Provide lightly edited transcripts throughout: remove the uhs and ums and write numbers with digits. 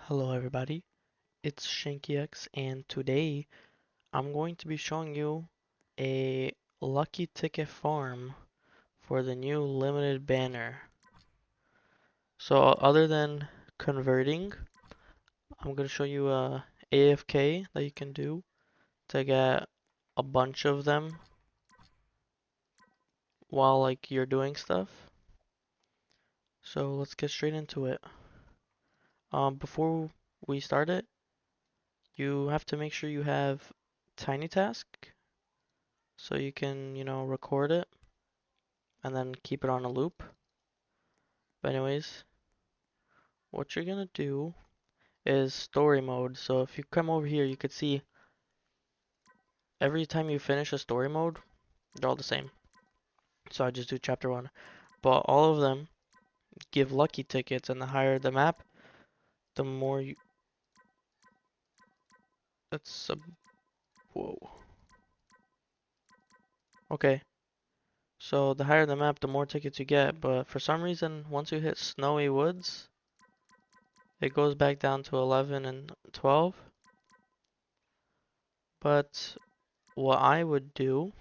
Hello everybody, it's Shankyx and today I'm going to be showing you a lucky ticket farm for the new limited banner. So other than converting, I'm going to show you a AFK that you can do to get a bunch of them while you're doing stuff. So let's get straight into it. Before we start it, you have to make sure you have Tiny Task so you can, record it and then keep it on a loop. But anyways, what you're gonna do is story mode. So if you come over here, you could see every time you finish a story mode, they're all the same. So I just do chapter one. But all of them give lucky tickets, and the higher the map, the more you. That's a. Whoa. Okay. So the higher the map, the more tickets you get. But for some reason, once you hit Snowy Woods, it goes back down to 11 and 12. But what I would do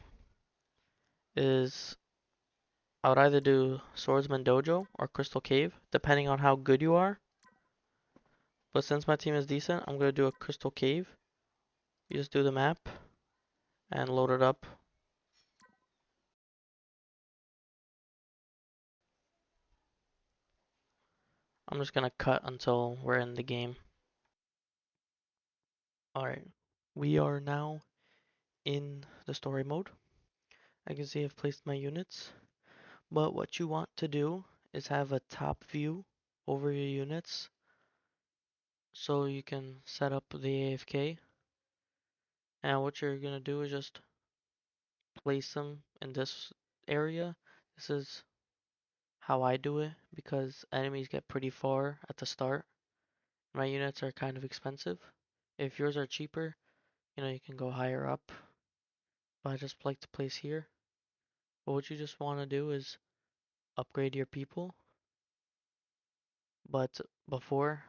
is I would either do Swordsman Dojo or Crystal Cave, depending on how good you are. But since my team is decent, I'm going to do a Crystal Cave. You just do the map and load it up. I'm just going to cut until we're in the game. Alright, we are now in the story mode. I can see I've placed my units. But what you want to do is have a top view over your units so you can set up the AFK. And what you're going to do is just place them in this area. This is how I do it because enemies get pretty far at the start. My units are kind of expensive. If yours are cheaper, you can go higher up. But I just like to place here. But what you just want to do is upgrade your people. But before,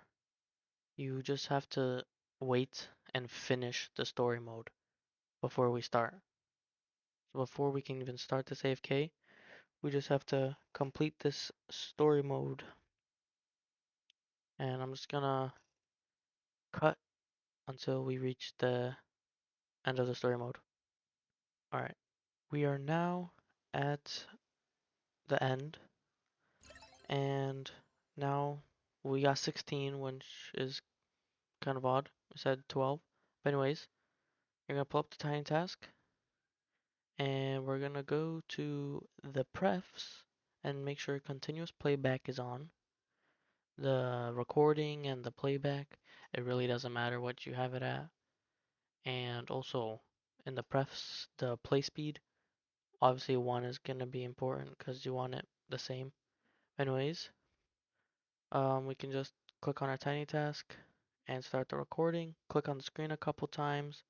you just have to wait and finish the story mode before we start. So before we can even start this AFK, we just have to complete this story mode. And I'm just gonna cut until we reach the end of the story mode. Alright, we are now at the end, and now we got 16, which is kind of odd. We said 12. But anyways, you're gonna pull up the tiny task, and we're gonna go to the prefs and make sure continuous playback is on. The recording and the playback, it really doesn't matter what you have it at. And also, in the prefs, the play speed, obviously one is gonna be important because you want it the same. Anyways, we can just click on our tiny task and start the recording. Click on the screen a couple times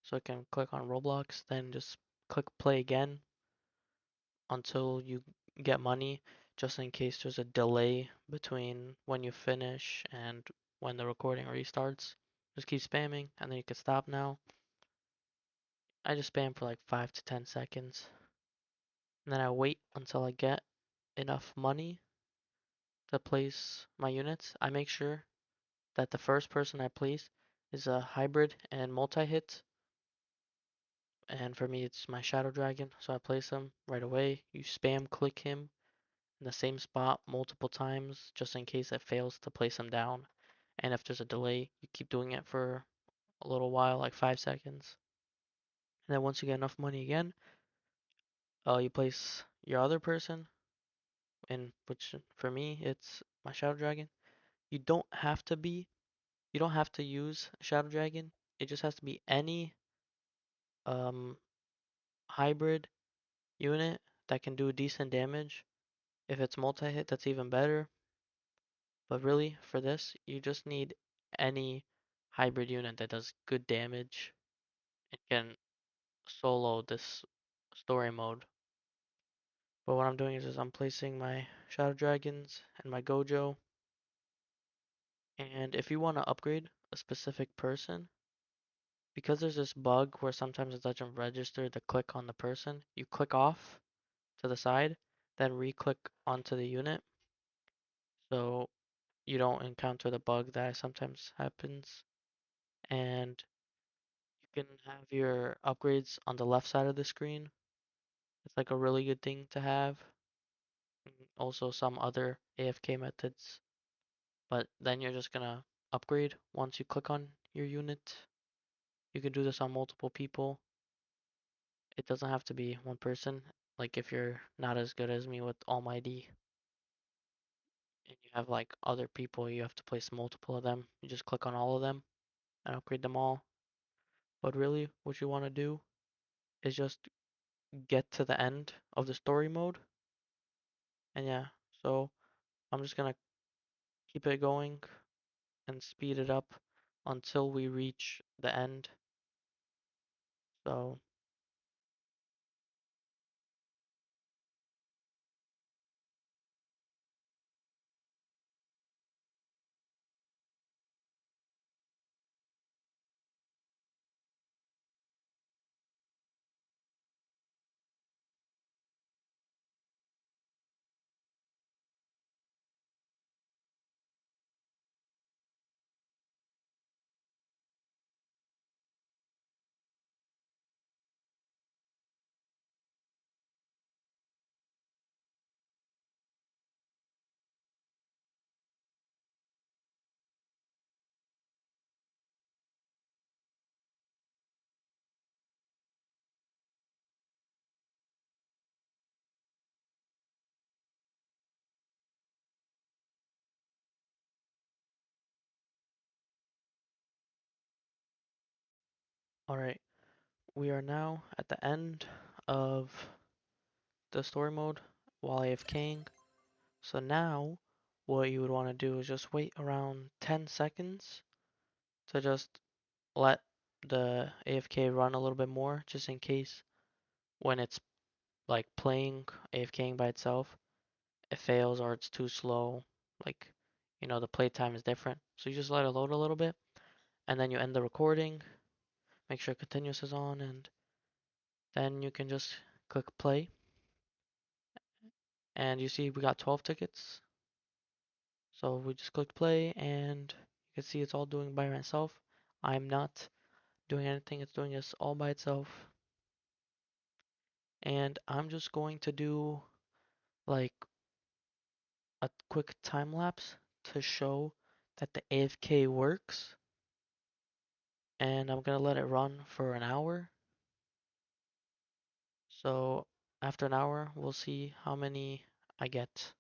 so I can click on Roblox, then just click play again until you get money, just in case there's a delay between when you finish and when the recording restarts. Just keep spamming and then you can stop now. I just spam for like 5 to 10 seconds. And then I wait until I get enough money to place my units. I make sure that the first person I place is a hybrid and multi-hit. And for me, it's my Shadow Dragon, so I place him right away. You spam click him in the same spot multiple times, just in case it fails to place him down. And if there's a delay, you keep doing it for a little while, like 5 seconds. And then once you get enough money again, you place your other person, in which for me, it's my Shadow Dragon. You don't have to be, you don't have to use Shadow Dragon. It just has to be any um, hybrid unit that can do decent damage. If it's multi-hit, that's even better. But really, for this, you just need any hybrid unit that does good damage and can solo this story mode. But what I'm doing is I'm placing my Shadow Dragons and my Gojo. And if you want to upgrade a specific person, because there's this bug where sometimes it doesn't register the click on the person, you click off to the side, then re-click onto the unit, so you don't encounter the bug that sometimes happens. And you can have your upgrades on the left side of the screen. It's like a really good thing to have. Also some other AFK methods, but then you're just gonna upgrade once you click on your unit. You can do this on multiple people. It doesn't have to be one person. Like if you're not as good as me with Almighty and you have like other people, you have to place multiple of them. You just click on all of them and upgrade them all. But really, what you want to do is just get to the end of the story mode. And yeah, so I'm just gonna keep it going and speed it up until we reach the end. So, alright, we are now at the end of the story mode while AFKing. So now, what you would want to do is just wait around 10 seconds to just let the AFK run a little bit more, just in case when it's like playing AFKing by itself, it fails or it's too slow. Like, the playtime is different. So you just let it load a little bit, and then you end the recording, make sure continuous is on, and then you can just click play. And you see we got 12 tickets. So we just click play, and you can see it's all doing by myself. I'm not doing anything, it's doing this all by itself. And I'm just going to do like a quick time lapse to show that the AFK works. And I'm gonna let it run for an hour. So after an hour, we'll see how many I get.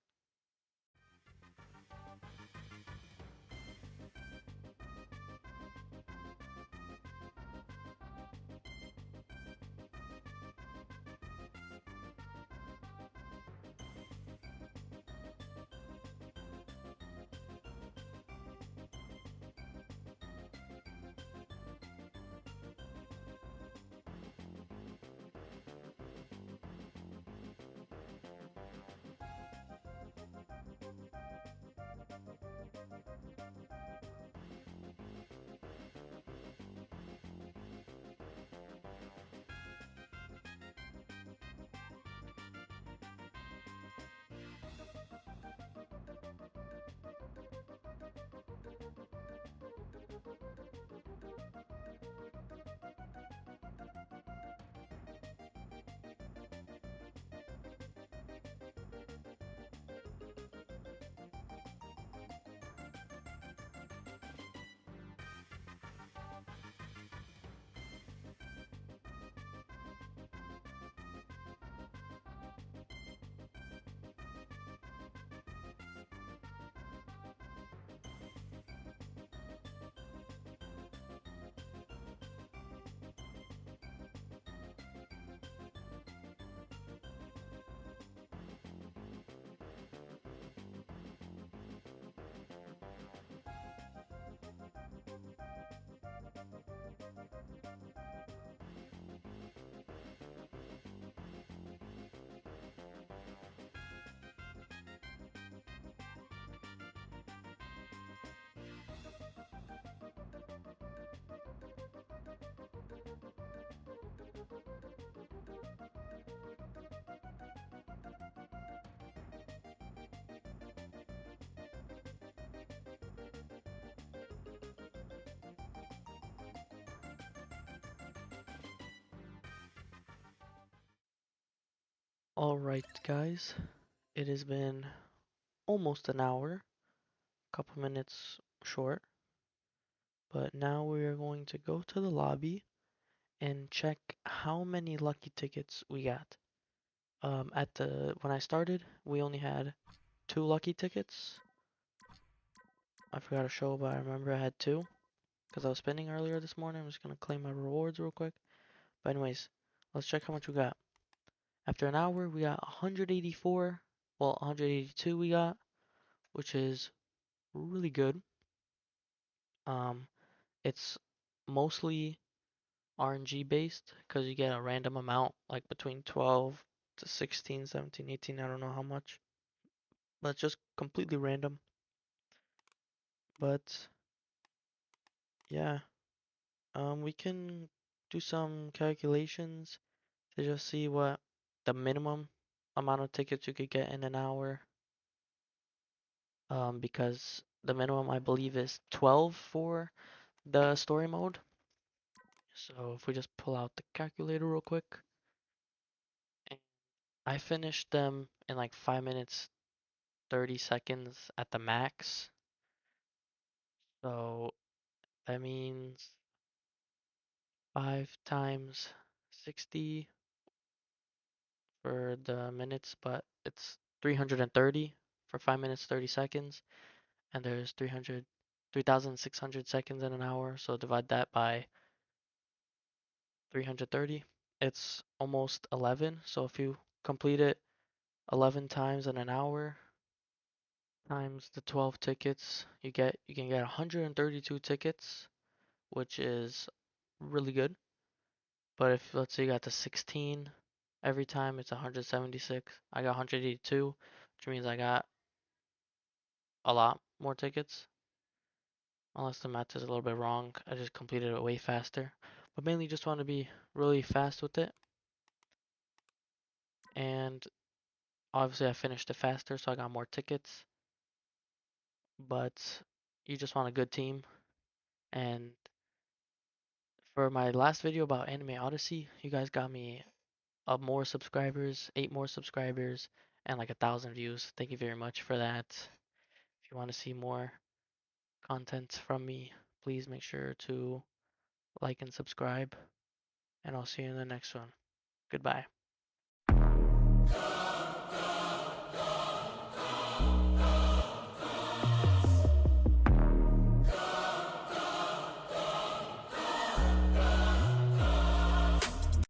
Alright, guys, it has been almost an hour, a couple minutes short, but now we are going to go to the lobby and check how many lucky tickets we got. When I started, we only had 2 lucky tickets. I forgot to show, but I remember I had 2 because I was spending earlier this morning. I'm just gonna claim my rewards real quick. But anyways, let's check how much we got. After an hour, we got 184. Well, 182 we got, which is really good. Um, it's mostly RNG based because you get a random amount, like between 12 to 16, 17, 18. I don't know how much, but it's just completely random. But yeah, we can do some calculations to just see what the minimum amount of tickets you could get in an hour. Because the minimum I believe is 12 for the story mode. So if we just pull out the calculator real quick, and I finished them in like 5 minutes 30 seconds at the max. So that means 5 times 60 for the minutes, but it's 330 for 5 minutes 30 seconds, and there's 3,600 seconds in an hour, so divide that by 330. It's almost 11, so if you complete it 11 times in an hour times the 12 tickets, you can get 132 tickets, which is really good. But if let's say you got to 16 every time, it's 176. I got 182, which means I got a lot more tickets. Unless the math is a little bit wrong, I just completed it way faster. But mainly just want to be really fast with it. And obviously I finished it faster, so I got more tickets. But you just want a good team. And for my last video about Anime Odyssey, you guys got me more subscribers, 8 more subscribers, and like 1,000 views. Thank you very much for that. If you want to see more content from me, please make sure to like and subscribe, and I'll see you in the next one. Goodbye.